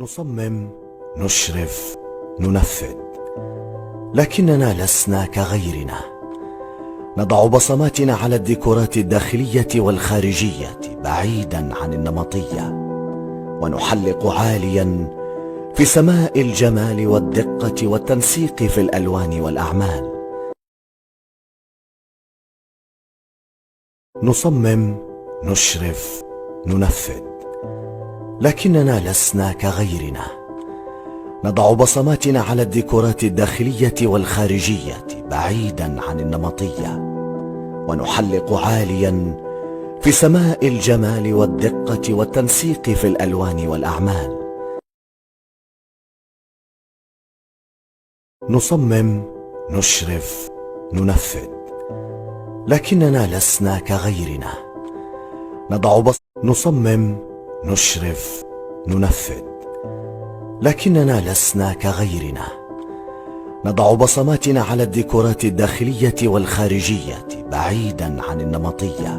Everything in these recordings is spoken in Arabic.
نصمم، نشرف، ننفذ، لكننا لسنا كغيرنا. نضع بصماتنا على الديكورات الداخلية والخارجية بعيدا عن النمطية، ونحلق عاليا في سماء الجمال والدقة والتنسيق في الألوان والأعمال. نصمم، نشرف، ننفذ، لكننا لسنا كغيرنا. نضع بصماتنا على الديكورات الداخلية والخارجية بعيدا عن النمطية، ونحلق عاليا في سماء الجمال والدقة والتنسيق في الألوان والأعمال. نصمم، نشرف، ننفذ، لكننا لسنا كغيرنا. نصمم، نشرف، ننفذ، لكننا لسنا كغيرنا. نضع بصماتنا على الديكورات الداخلية والخارجية بعيدا عن النمطية،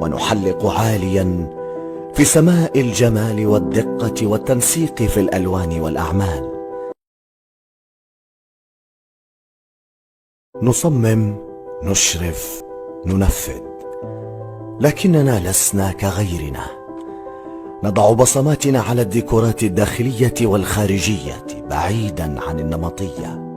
ونحلق عاليا في سماء الجمال والدقة والتنسيق في الألوان والأعمال. نصمم، نشرف، ننفذ، لكننا لسنا كغيرنا. نضع بصماتنا على الديكورات الداخلية والخارجية بعيدا عن النمطية،